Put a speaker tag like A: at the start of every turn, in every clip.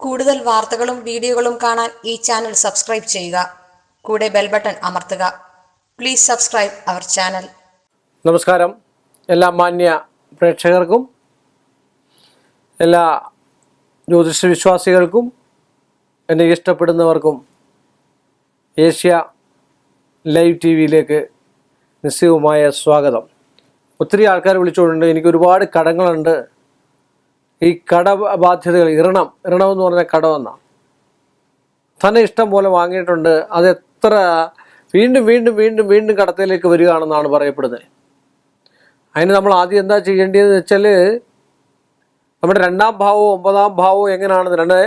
A: കൂടുതൽ വാർത്തകളും വീഡിയോകളും കാണാൻ ഈ ചാനൽ സബ്സ്ക്രൈബ് ചെയ്യുക. കൂടെ ബെൽ ബട്ടൺ അമർത്തുക. Please subscribe our channel.
B: നമസ്കാരം. എല്ലാ മാന്യ പ്രേക്ഷകർക്കും എല്ലാ ജ്യോതിഷ വിശ്വാസികൾക്കും എന്നെ ഇഷ്ടപ്പെടുന്നവർക്കും ഏഷ്യ ലൈവ് ടി വിയിലേക്ക് നിശ്ചയവുമായ സ്വാഗതം. ഒത്തിരി ആൾക്കാർ വിളിച്ചുകൊണ്ടുണ്ട്. എനിക്ക് ഒരുപാട് കടങ്ങളുണ്ട്. ഈ കടബാധ്യതകൾ ഇരണം എന്ന് പറഞ്ഞാൽ കടമെന്നാണ്. തന്നെ ഇഷ്ടം പോലെ വാങ്ങിയിട്ടുണ്ട്. അത് എത്ര വീണ്ടും വീണ്ടും വീണ്ടും വീണ്ടും കടത്തിലേക്ക് വരികയാണെന്നാണ് പറയപ്പെടുന്നത്. അതിന് നമ്മൾ ആദ്യം എന്താ ചെയ്യേണ്ടതെന്ന് വെച്ചാൽ നമ്മുടെ 2ാം ഭാവവും 9ാം ഭാവവും എങ്ങനെയാണെന്ന് രണ്ട്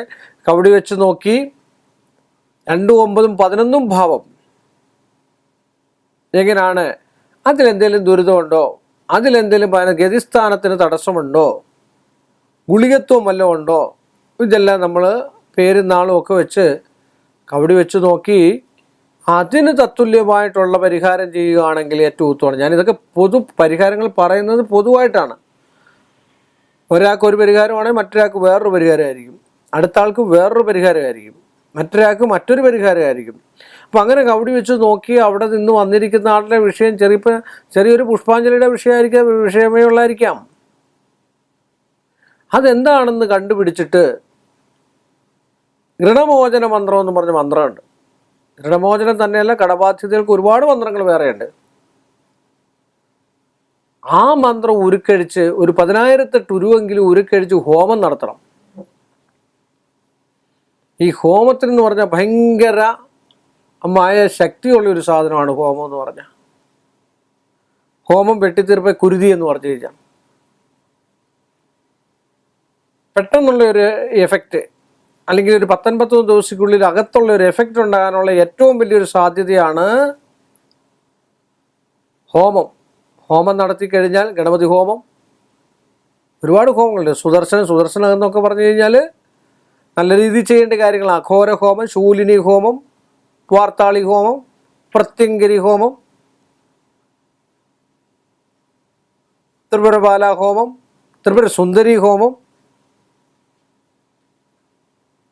B: കവടി വെച്ച് നോക്കി 2, 9, 11 ഭാവം എങ്ങനെയാണ്, അതിലെന്തെങ്കിലും ദുരിതമുണ്ടോ, അതിലെന്തെങ്കിലും ഗതിസ്ഥാനത്തിന് തടസ്സമുണ്ടോ, ഗുളികത്വം വല്ലതും ഉണ്ടോ, ഇതെല്ലാം നമ്മൾ പേരും നാളും ഒക്കെ വെച്ച് കവടി വെച്ച് നോക്കി അതിന് തത്തുല്യമായിട്ടുള്ള പരിഹാരം ചെയ്യുകയാണെങ്കിൽ ഏറ്റവും ഉത്തമമാണ്. ഞാനിതൊക്കെ പൊതു പരിഹാരങ്ങൾ പറയുന്നത് പൊതുവായിട്ടാണ്. ഒരാൾക്ക് ഒരു പരിഹാരമാണെങ്കിൽ മറ്റൊരാൾക്ക് വേറൊരു പരിഹാരമായിരിക്കും, അടുത്ത ആൾക്ക് വേറൊരു പരിഹാരമായിരിക്കും, മറ്റൊരാൾക്ക് മറ്റൊരു പരിഹാരമായിരിക്കും. അപ്പം അങ്ങനെ കവടി വെച്ച് നോക്കി അവിടെ നിന്ന് വന്നിരിക്കുന്ന ആളുടെ വിഷയം ചെറിയൊരു പുഷ്പാഞ്ജലിയുടെ വിഷയമേ ഉള്ളായിരിക്കാം. അതെന്താണെന്ന് കണ്ടുപിടിച്ചിട്ട് ഋണമോചന മന്ത്രം എന്ന് പറഞ്ഞ മന്ത്രമുണ്ട്. ഋണമോചനം തന്നെയല്ല, കടബാധ്യതകൾക്ക് ഒരുപാട് മന്ത്രങ്ങൾ വേറെയുണ്ട്. ആ മന്ത്രം ഉരുക്കഴിച്ച് ഒരു 10,000 രൂപയെങ്കിലും ഉരുക്കഴിച്ച് ഹോമം നടത്തണം. ഈ ഹോമത്തിന് പറഞ്ഞാൽ ഭയങ്കരമായ ശക്തിയുള്ളൊരു സാധനമാണ് ഹോമം എന്ന് പറഞ്ഞാൽ. ഹോമം വെട്ടിത്തീർപ്പ കുരുതി എന്ന് പറഞ്ഞു കഴിഞ്ഞാൽ പെട്ടെന്നുള്ള ഒരു എഫക്റ്റ്, അല്ലെങ്കിൽ ഒരു 19 ദിവസത്തിനുള്ളിൽ അകത്തുള്ള ഒരു എഫക്റ്റ് ഉണ്ടാകാനുള്ള ഏറ്റവും വലിയൊരു സാധ്യതയാണ് ഹോമം. ഹോമം നടത്തി കഴിഞ്ഞാൽ ഗണപതി ഹോമം, ഒരുപാട് ഹോമങ്ങളുണ്ട്. സുദർശനം എന്നൊക്കെ പറഞ്ഞു കഴിഞ്ഞാൽ നല്ല രീതിയിൽ ചെയ്യേണ്ട കാര്യങ്ങൾ. അഘോര ഹോമം, ശൂലിനി ഹോമം, വാർത്താളി ഹോമം, പ്രത്യങ്കരി ഹോമം, ത്രിപുരബാല ഹോമം, ത്രിപുര സുന്ദരി ഹോമം,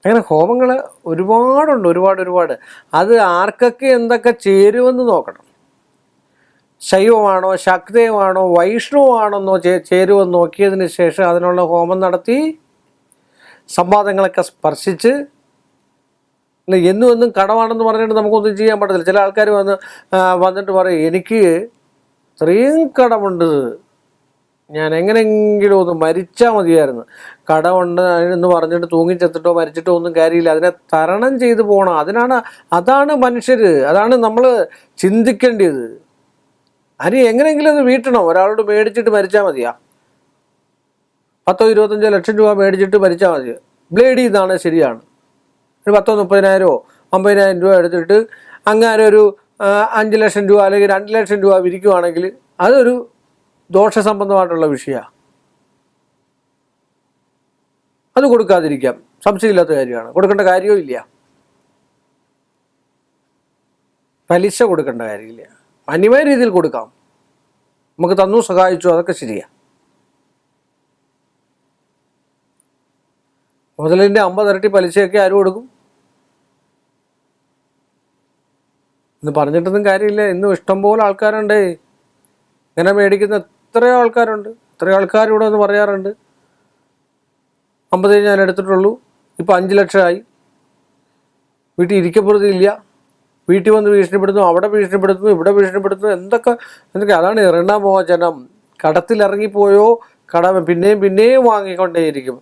B: അങ്ങനെ ഹോമങ്ങൾ ഒരുപാട്. അത് ആർക്കൊക്കെ എന്തൊക്കെ ചേരുമെന്ന് നോക്കണം. ശൈവമാണോ, ശാക്തേയമാണോ, വൈഷ്ണവമാണെന്നോ ചേരുമെന്ന് നോക്കിയതിന് ശേഷം അതിനുള്ള ഹോമം നടത്തി സംവാദങ്ങളൊക്കെ സ്പർശിച്ച്. എന്നും കടമാണെന്ന് പറഞ്ഞിട്ട് നമുക്കൊന്നും ചെയ്യാൻ പറ്റത്തില്ല. ചില ആൾക്കാർ വന്നിട്ട് പറയും, എനിക്ക് ഇത്രയും കടമുണ്ട്, ഞാൻ എങ്ങനെയെങ്കിലും ഒന്ന് മരിച്ചാൽ മതിയായിരുന്നു. കടമുണ്ട് എന്ന് പറഞ്ഞിട്ട് തൂങ്ങിച്ചെത്തിട്ടോ മരിച്ചിട്ടോ ഒന്നും കാര്യമില്ല. അതിനെ തരണം ചെയ്തു പോകണം. അതാണ് മനുഷ്യർ, അതാണ് നമ്മൾ ചിന്തിക്കേണ്ടത്. അതിന് എങ്ങനെയെങ്കിലും ഒന്ന് വീട്ടണം. ഒരാളോട് മേടിച്ചിട്ട് മരിച്ചാൽ മതിയാ? 10, 25 ലക്ഷം രൂപ മേടിച്ചിട്ട് മരിച്ചാൽ മതി. ബ്ലേഡ് ചെയ്താണ്, ശരിയാണ്. ഒരു 10, 30,000, 50,000 രൂപ എടുത്തിട്ട് അങ്ങനെ ഒരു 5 ലക്ഷം രൂപ അല്ലെങ്കിൽ 2 ലക്ഷം രൂപ വിരിക്കുവാണെങ്കിൽ അതൊരു ദോഷസംബന്ധമായിട്ടുള്ള വിഷയമാണ്. അത് കൊടുക്കാതിരിക്കാം, സംശയമില്ലാത്ത കാര്യമാണ്. കൊടുക്കേണ്ട കാര്യവും ഇല്ല. പലിശ കൊടുക്കേണ്ട കാര്യമില്ല. മാന്യമായ രീതിയിൽ കൊടുക്കാം. നമുക്ക് തന്നു, സഹായിച്ചു, അതൊക്കെ ശരിയാണ്. മുതലിൻ്റെ 50 ഇരട്ടി പലിശയൊക്കെ ആരും കൊടുക്കും? ഇന്ന് പറഞ്ഞിട്ടൊന്നും കാര്യമില്ല. ഇന്നും ഇഷ്ടംപോലെ ആൾക്കാരുണ്ട് ഇങ്ങനെ മേടിക്കുന്ന. എത്രയോ ആൾക്കാരുണ്ട്. എത്രയോ ആൾക്കാർ ഇവിടെ ഒന്ന് പറയാറുണ്ട്, 50 ഞാൻ എടുത്തിട്ടുള്ളൂ, ഇപ്പം 5 ലക്ഷമായി, വീട്ടിൽ ഇരിക്കപ്പുറത്തില്ല, വീട്ടിൽ വന്ന് ഭീഷണിപ്പെടുത്തുന്നു, അവിടെ ഭീഷണിപ്പെടുത്തുന്നു, ഇവിടെ ഭീഷണിപ്പെടുത്തുന്നു, എന്തൊക്കെ. അതാണ് ഋണമോചനം. കടത്തിലിറങ്ങിപ്പോയോ പിന്നെയും വാങ്ങിക്കൊണ്ടേയിരിക്കും.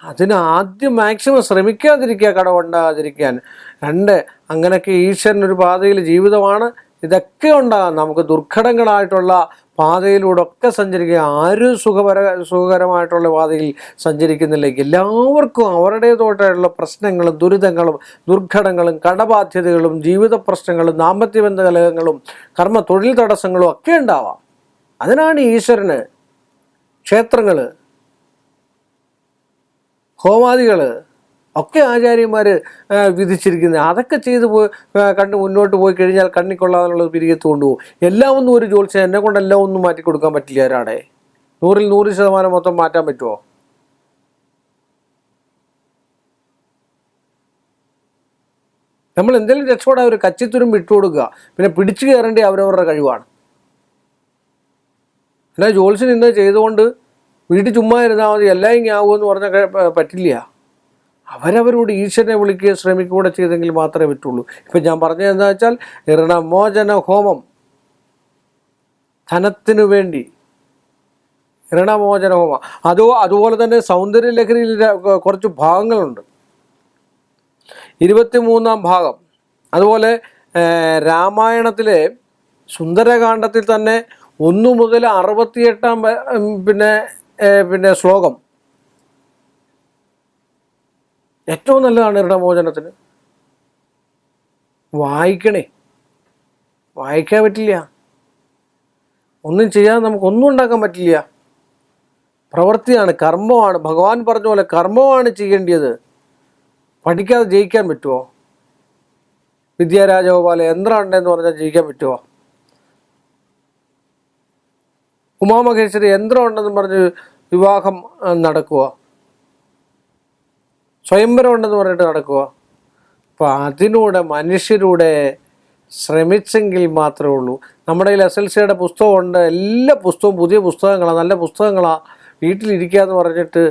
B: അതിന് ആദ്യം മാക്സിമം ശ്രമിക്കാതിരിക്കുക, കടമുണ്ടാകാതിരിക്കാൻ. 2, അങ്ങനെയൊക്കെ ഈശ്വരനൊരു പാതയിൽ ജീവിതമാണ്. ഇതൊക്കെ ഉണ്ടാകാം. നമുക്ക് ദുർഘടങ്ങളായിട്ടുള്ള പാതയിലൂടെ ഒക്കെ സഞ്ചരിക്കുക. ആരും സുഖകരമായിട്ടുള്ള പാതയിൽ സഞ്ചരിക്കുന്നില്ല. എല്ലാവർക്കും അവരുടേതായിട്ടുള്ള പ്രശ്നങ്ങളും ദുരിതങ്ങളും ദുർഘടങ്ങളും കടബാധ്യതകളും ജീവിത പ്രശ്നങ്ങളും ദാമ്പത്യബന്ധ കലഹങ്ങളും തൊഴിൽ തടസ്സങ്ങളും ഒക്കെ ഉണ്ടാവാം. അതിനാണ് ഈശ്വരന് ക്ഷേത്രങ്ങൾ, ഹോമാദികൾ ഒക്കെ ആചാര്യന്മാർ വിധിച്ചിരിക്കുന്നത്. അതൊക്കെ ചെയ്ത് കണ്ട് മുന്നോട്ട് പോയി കഴിഞ്ഞാൽ കണ്ണിക്കൊള്ളാനുള്ളത് പിരികത്ത് കൊണ്ടുപോകും. എല്ലാം ഒന്നും ഒരു ജോത്സ്യം എന്നെ കൊണ്ട് എല്ലാം ഒന്നും മാറ്റി കൊടുക്കാൻ പറ്റില്ല. ഒരാടെ 100% മൊത്തം മാറ്റാൻ പറ്റുമോ? നമ്മൾ എന്തെങ്കിലും രക്ഷപ്പെടാൻ ഒരു കച്ചിത്തുരും വിട്ടുകൊടുക്കുക, പിന്നെ പിടിച്ചു കയറേണ്ടി അവരവരുടെ കഴിവാണ്. അല്ല ജോത്സ്യൻ ഇന്ന് ചെയ്തുകൊണ്ട് വീട്ടിൽ ചുമ്മാ ഇരുന്നാൽ മതി എല്ലാം ഇങ്ങനെ ആകുമെന്ന് പറഞ്ഞാൽ പറ്റില്ല. അവരവരോട് ഈശ്വരനെ വിളിക്കുകയും ശ്രമിക്കുകയും ചെയ്തെങ്കിൽ മാത്രമേ പറ്റുള്ളൂ. ഇപ്പം ഞാൻ പറഞ്ഞത് എന്താ വെച്ചാൽ ഋണമോചന ഹോമം, ധനത്തിനു വേണ്ടി ഋണമോചന ഹോമം. അതുപോലെ തന്നെ സൗന്ദര്യലഹരിയിൽ കുറച്ച് ഭാഗങ്ങളുണ്ട്. 23-ാം ഭാഗം, അതുപോലെ രാമായണത്തിലെ സുന്ദരകാന്ഡത്തിൽ തന്നെ 1 മുതൽ 68-ാം പിന്നെ ശ്ലോകം ഏറ്റവും നല്ലതാണ് ഋണമോചനത്തിന്. വായിക്കണേ, വായിക്കാൻ പറ്റില്ല, ഒന്നും ചെയ്യാതെ നമുക്കൊന്നും ഉണ്ടാക്കാൻ പറ്റില്ല. പ്രവൃത്തിയാണ്, കർമ്മമാണ്. ഭഗവാൻ പറഞ്ഞ പോലെ കർമ്മമാണ് ചെയ്യേണ്ടത്. പഠിക്കാതെ ജയിക്കാൻ പറ്റുമോ? വിദ്യാരാജഗോപാല യന്ത്രം ഉണ്ടെന്ന് പറഞ്ഞാൽ ജയിക്കാൻ പറ്റുമോ? ഉമാമഹേശ്വരി യന്ത്രം ഉണ്ടെന്ന് പറഞ്ഞ് വിവാഹം നടക്കുമോ? സ്വയംവരം ഉണ്ടെന്ന് പറഞ്ഞിട്ട് നടക്കുമോ? അപ്പോൾ അതിലൂടെ മനുഷ്യരുടെ ശ്രമിച്ചെങ്കിൽ മാത്രമേ ഉള്ളൂ. നമ്മുടെ കയ്യിൽ SLCയുടെ പുസ്തകമുണ്ട്, എല്ലാ പുസ്തകവും പുതിയ പുസ്തകങ്ങളാണ്, നല്ല പുസ്തകങ്ങളാണ്. വീട്ടിലിരിക്കുക എന്ന് പറഞ്ഞിട്ട്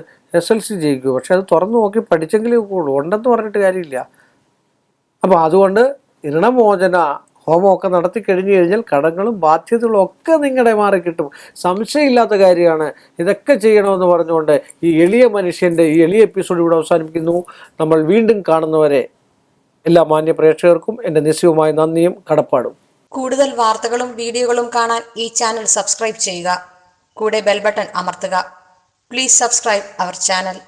B: SLC ജയിക്കും. പക്ഷെ അത് തുറന്നു നോക്കി പഠിച്ചെങ്കിലേ ഉള്ളൂ, ഉണ്ടെന്ന് പറഞ്ഞിട്ട് കാര്യമില്ല. അപ്പോൾ അതുകൊണ്ട് ഋണമോചന ഹോമമൊക്കെ നടത്തി കഴിഞ്ഞു കഴിഞ്ഞാൽ കടങ്ങളും ബാധ്യതകളും ഒക്കെ നിങ്ങളുടെ മാറി കിട്ടും. സംശയമില്ലാത്ത കാര്യമാണ്. ഇതൊക്കെ ചെയ്യണമെന്ന് പറഞ്ഞുകൊണ്ട് ഈ എളിയ മനുഷ്യൻ്റെ ഈ എളിയ എപ്പിസോഡ് ഇവിടെ അവസാനിപ്പിക്കുന്നു. നമ്മൾ വീണ്ടും കാണുന്നവരെ എല്ലാ മാന്യ പ്രേക്ഷകർക്കും എൻ്റെ നിശ്ചയവുമായ നന്ദിയും കടപ്പാടും.
A: കൂടുതൽ വാർത്തകളും വീഡിയോകളും കാണാൻ ഈ ചാനൽ സബ്സ്ക്രൈബ് ചെയ്യുക. കൂടെ ബെൽ ബട്ടൺ അമർത്തുക. Please subscribe our channel.